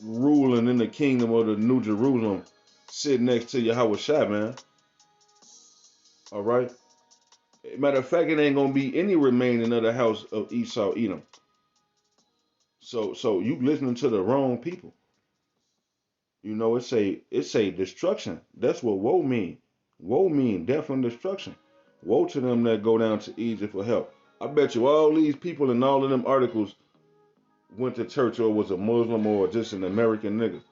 ruling in the kingdom of the New Jerusalem sitting next to Yahweh Shai, man. All right? Matter of fact, it ain't going to be any remaining of the house of Esau, Edom. So you listening to the wrong people. You know, it's a destruction. That's what woe mean. Woe mean death and destruction. Woe to them that go down to Egypt for help. I bet you all these people in all of them articles went to church or was a Muslim or just an American nigga.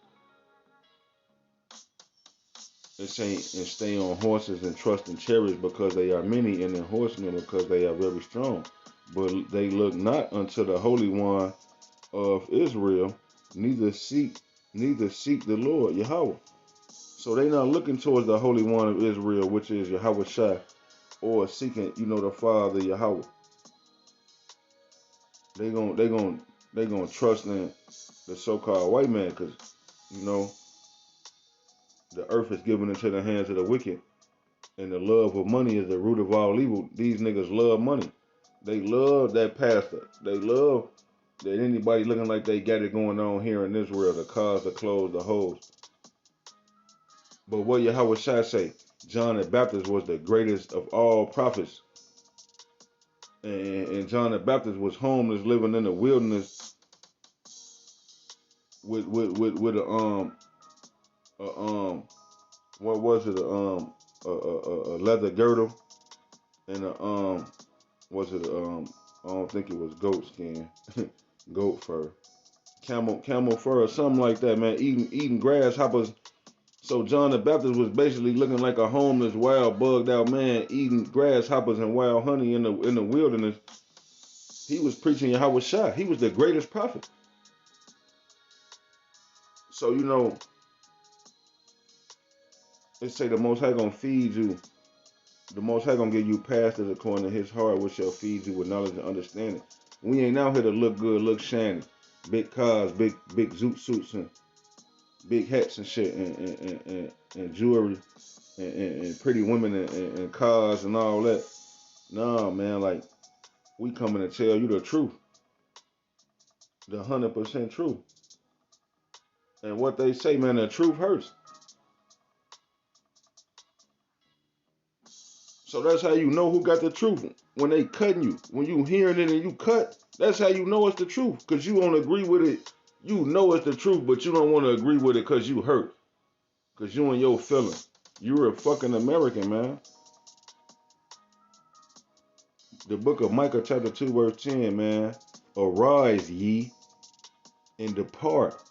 And stay on horses and trust in chariots because they are many, and in horsemen because they are very strong. But they look not unto the Holy One of Israel, neither seek the Lord Yahweh. So they not looking towards the Holy One of Israel, which is Yahweh Shai, or seeking, the Father Yahweh. They gonna trust in the so-called white man, because the earth is given into the hands of the wicked, and the love of money is the root of all evil. These niggas love money. They love that pastor. They love that anybody looking like they got it going on here in Israel, the cars, the clothes, the hoes. But what Yahweh Shai say? John the Baptist was the greatest of all prophets. And John the Baptist was homeless, living in the wilderness with what was it, a leather girdle, and I don't think it was goat skin, goat fur, camel fur or something like that, man. Eating grasshoppers. So John the Baptist was basically looking like a homeless, wild, bugged out man eating grasshoppers and wild honey in the wilderness. He was preaching Yahweh Shai. He was the greatest prophet. So they say the Most High gonna feed you. The Most High gonna give you pastors according to His heart, which shall feed you with knowledge and understanding. We ain't out here to look good, look shiny, big cars, big zoot suits, and big hats and shit, and jewelry, and pretty women, and cars and all that. Nah, man, like we coming to tell you the truth, the 100% truth. And what they say, man, the truth hurts. So that's how you know who got the truth. When they cutting you, when you hearing it and you cut, that's how you know it's the truth. Because you won't agree with it. You know it's the truth, but you don't want to agree with it because you hurt. Because you and your feeling. You're a fucking American, man. The book of Micah chapter 2 verse 10, man. Arise ye and depart.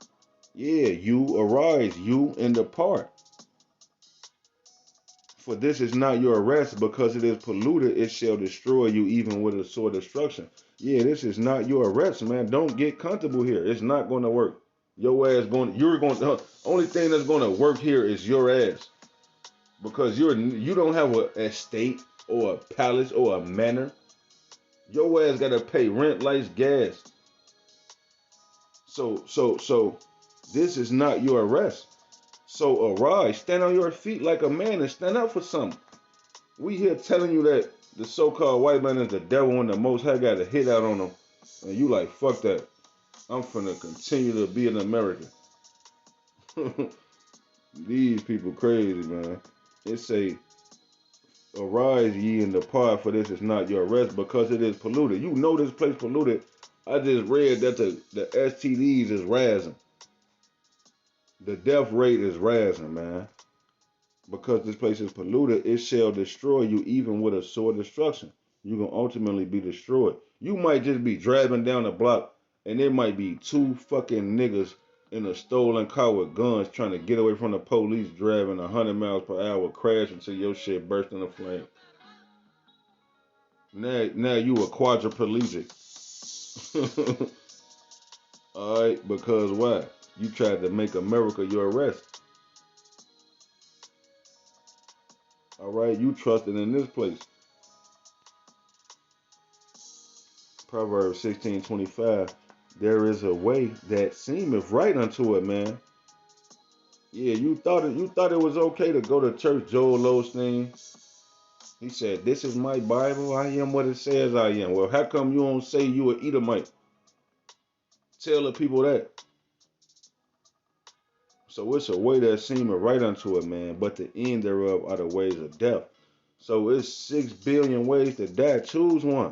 Yeah, you arise, you and depart. For this is not your rest, because it is polluted, it shall destroy you even with a sore destruction. Yeah, this is not your rest, man. Don't get comfortable here. It's not going to work. Your ass only thing that's going to work here is your ass. Because you don't have an estate or a palace or a manor. Your ass got to pay rent, lights, gas. So this is not your rest. So arise, stand on your feet like a man and stand up for something. We here telling you that the so-called white man is the devil and the Most High got a hit out on him. And you like, fuck that. I'm finna continue to be an American. These people crazy, man. It say, arise ye and depart, for this is not your rest, because it is polluted. You know this place polluted. I just read that the STDs is rising. The death rate is rising, man. Because this place is polluted, it shall destroy you even with a sore destruction. You're going to ultimately be destroyed. You might just be driving down the block and there might be two fucking niggas in a stolen car with guns trying to get away from the police driving 100 miles per hour, crash until your shit burst into flame. Now you a quadriplegic. Alright, because why? You tried to make America your rest. Alright, you trusted in this place. Proverbs 16:25. There is a way that seemeth right unto a man, Yeah, you thought it was okay to go to church, Joel Osteen. He said, "This is my Bible. I am what it says I am." Well, how come you don't say you an Edomite? Tell the people that. So it's a way that seemeth right unto it, man, but the end thereof are the ways of death. So it's 6 billion ways to die. Choose one.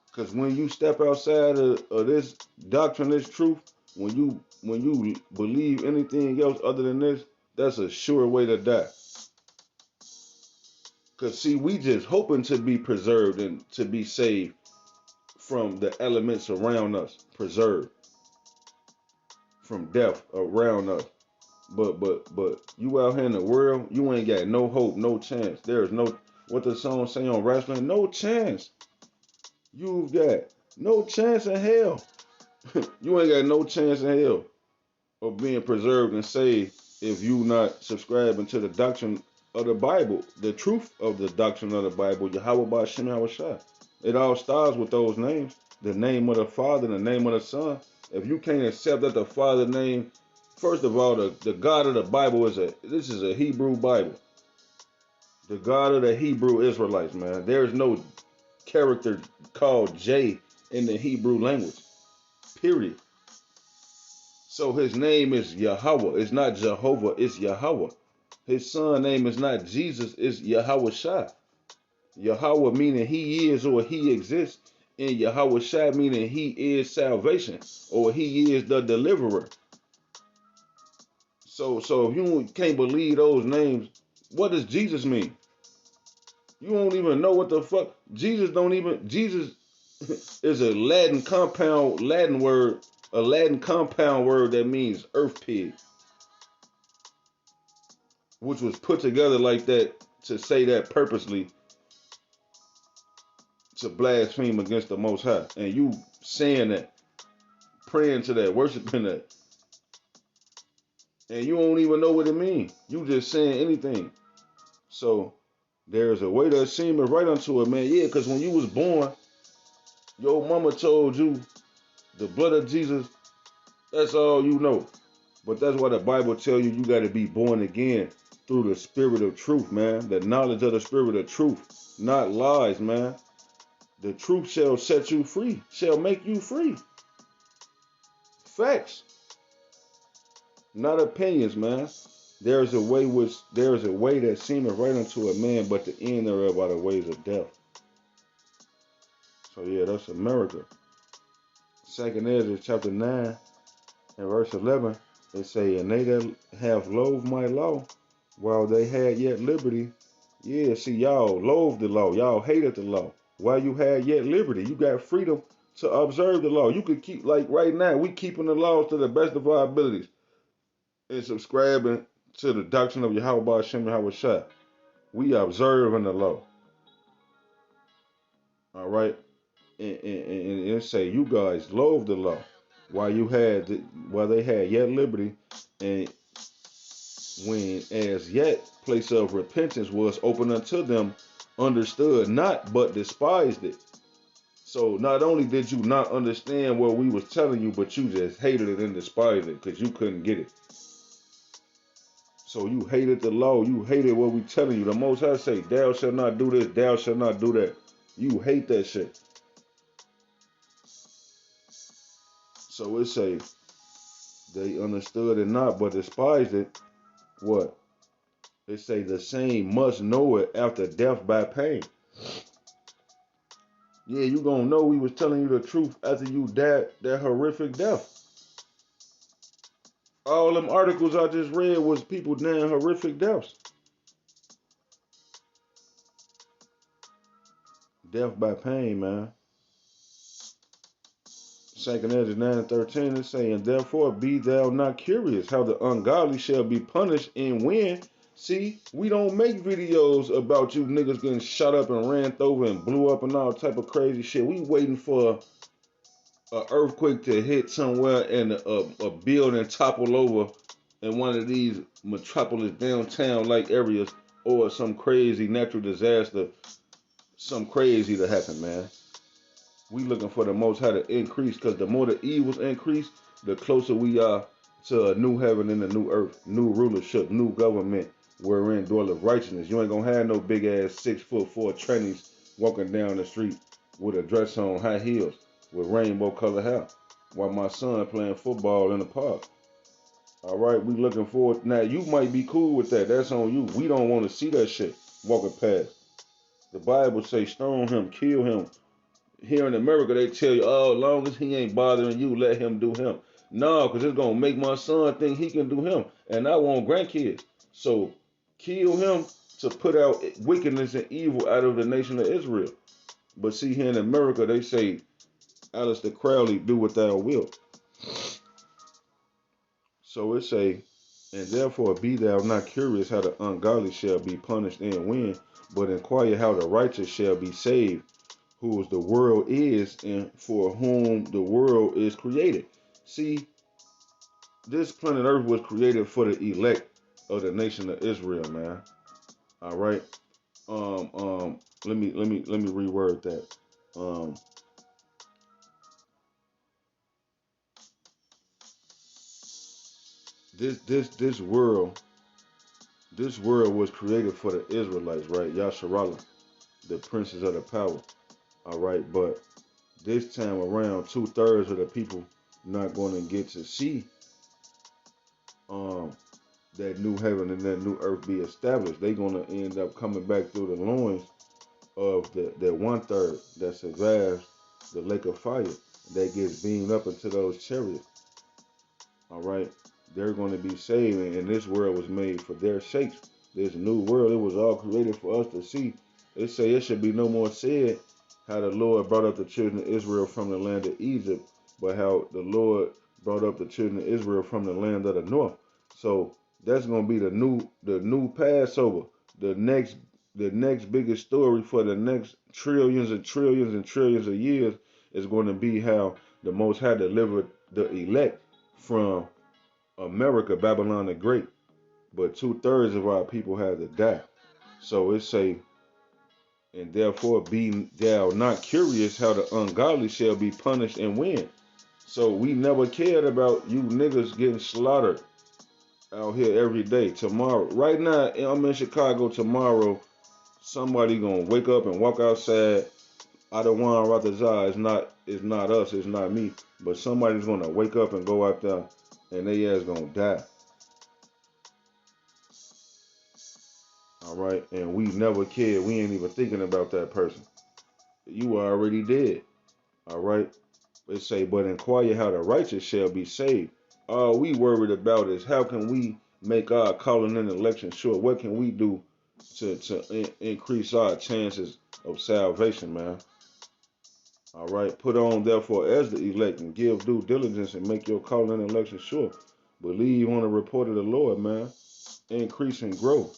Because when you step outside of this doctrine, this truth, when you believe anything else other than this, that's a sure way to die. Because see, we just hoping to be preserved and to be saved from the elements around us, preserved from death around us. But you out here in the world, you ain't got no hope, no chance. There is no, what the song say on wrestling, no chance. You've got no chance in hell. You ain't got no chance in hell of being preserved and saved if you not subscribing to the doctrine of the Bible, the truth of the doctrine of the Bible, Yahweh Ba'Shem Yahushua. It all starts with those names, the name of the Father, the name of the Son. If you can't accept that the Father name, first of all, the God of the Bible this is a Hebrew Bible. The God of the Hebrew Israelites, man. There's no character called J in the Hebrew language. Period. So his name is Yahweh. It's not Jehovah, it's Yahweh. His son name is not Jesus, it's Yahweh Shai. Yahweh meaning he is or he exists, and Yahweh Shai meaning he is salvation or he is the deliverer. So if you can't believe those names, what does Jesus mean? You don't even know what the fuck. Jesus is a Latin compound word that means earth pig, which was put together like that to say that purposely to blaspheme against the Most High. And you saying that, praying to that, worshiping that, and you don't even know what it means. You just saying anything. So there's a way that seemeth right unto it, man. Yeah, because when you was born, your mama told you the blood of Jesus, that's all you know. But that's why the Bible tell you got to be born again through the spirit of truth, man. The knowledge of the spirit of truth, not lies, man. The truth shall set you free, shall make you free. Facts, not opinions, man. There is a way that seemeth right unto a man, but the end thereof are the ways of death. So yeah, that's America. Second Ezra chapter 9 and verse 11, they say, and they that have loathed my law while they had yet liberty. Yeah, see, y'all loathed the law. Y'all hated the law. While you had yet liberty, you got freedom to observe the law. You could keep, like right now, we keeping the laws to the best of our abilities and subscribing to the doctrine of Yahweh Ba'Shem Yahushua. We observing the law. All right? And say you guys loathed the law while they had yet liberty, and when as yet place of repentance was open unto them, understood not but despised it. So not only did you not understand what we was telling you, but you just hated it and despised it because you couldn't get it. So you hated the law, you hated what we telling you. The Most High say, thou shalt not do this, thou shalt not do that. You hate that shit. So it say they understood it not but despised it. What? They say the same must know it after death by pain. Yeah, you gonna know we was telling you the truth after you died that horrific death. All them articles I just read was people dying horrific deaths. Death by pain, man. Second Ezra 9 and 13 is saying, therefore be thou not curious how the ungodly shall be punished and when. See, we don't make videos about you niggas getting shot up and ran over and blew up and all type of crazy shit. We waiting for an earthquake to hit somewhere and a building topple over in one of these metropolis downtown like areas, or some crazy natural disaster, some crazy to happen, man. We looking for the Most High to increase, because the more the evils increase, the closer we are to a new heaven and a new earth, new rulership, new government, wherein dwelleth righteousness. You ain't gonna have no big ass 6'4" trannies walking down the street with a dress on, high heels, with rainbow color hair, while my son playing football in the park. All right, we looking forward. Now you might be cool with that. That's on you. We don't want to see that shit walking past. The Bible say stone him, kill him. Here in America, they tell you, oh, as long as he ain't bothering you, let him do him. No, because it's gonna make my son think he can do him, and I want grandkids. So kill him to put out wickedness and evil out of the nation of Israel. But see, here in America, they say, Aleister Crowley, do what thou wilt. So it say, and therefore be thou not curious how the ungodly shall be punished and when, but inquire how the righteous shall be saved, whose the world is and for whom the world is created. See, this planet Earth was created for the elect of the nation of Israel, man. All right. Let me reword that. Um, this world was created for the Israelites, right? Yasharallah, the princes of the power. All right, but this time around, 2/3 of the people not going to get to see um that new heaven and that new earth be established. They're going to end up coming back through the loins of the 1/3 that survives the lake of fire that gets beamed up into those chariots. All right, they're going to be saved, and this world was made for their sakes. This new world, it was all created for us to see. They say it should be no more said how the Lord brought up the children of Israel from the land of Egypt, but how the Lord brought up the children of Israel from the land of the north. So that's going to be the new Passover, the next the next biggest story for the next trillions and trillions and trillions of years is going to be how the Most High delivered the elect from America, Babylon the Great. But 2/3 of our people had to die. So it say, and therefore be thou not curious how the ungodly shall be punished and when. So we never cared about you niggas getting slaughtered out here every day. Tomorrow, right now, I'm in Chicago. Tomorrow, somebody gonna wake up and walk outside. Adawan Ratazar is not us, it's not me. But somebody's gonna wake up and go out there and they ass gonna die. All right, and we never cared. We ain't even thinking about that person. You already dead. All right. It say, but inquire how the righteous shall be saved. All we worried about is how can we make our calling and election sure? What can we do to increase our chances of salvation, man? All right. Put on therefore as the elect and give due diligence and make your calling and election sure. Believe on the report of the Lord, man. Increase and grow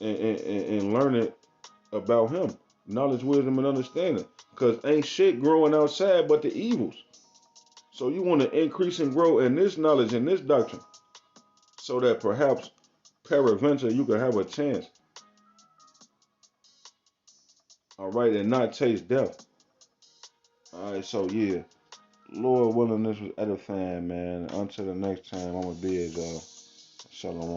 and learn it about him. Knowledge, wisdom, and understanding. Because ain't shit growing outside but the evils. So you want to increase and grow in this knowledge and this doctrine so that perhaps peradventure you can have a chance. All right, and not taste death. All right, so yeah. Lord willing, this was edifying, man. Until the next time, I'm going to be as Shalom.